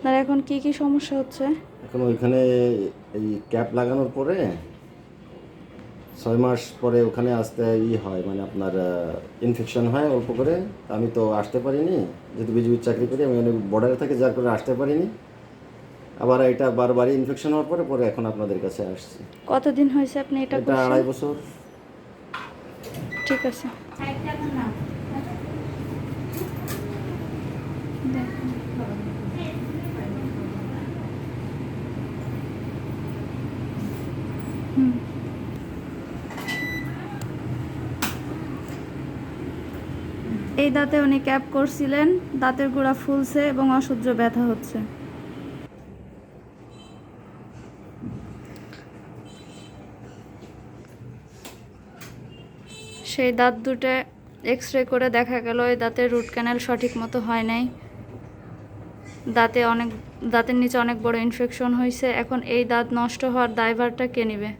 আপনার এখন কি কি সমস্যা হচ্ছে? এখন ওইখানে এই ক্যাপ লাগানোর পরে 6 মাস পরে ওখানে আসতে হয়, মানে আপনার ইনফেকশন হয় অল্প করে। আমি তো আসতে পারিনি, যেহেতু বিজিবির চাকরি করি, আমি অনেক বর্ডারে থাকি, যার করে আসতে পারিনি। আবার এটা বারবারই ইনফেকশন হওয়ার পরে পরে এখন আপনাদের কাছে আসছি। কতদিন হয়েছে আপনি এটা এটা করছেন? 2.5 বছর। ঠিক আছে, দেখুন। হুম। এই দাঁতে উনি ক্যাপ করছিলেন, দাঁতের গোড়া ফুলছে এবং অসহ্য ব্যথা হচ্ছে। সেই দাঁত দুটো এক্স-রে করে দেখা গেল এই দাঁতের রুট ক্যানাল সঠিক মতো হয় নাই। দাঁতের নিচে অনেক বড় ইনফেকশন হয়েছে। এখন এই দাঁত নষ্ট হওয়ার দায়ভারটা কে নেবে?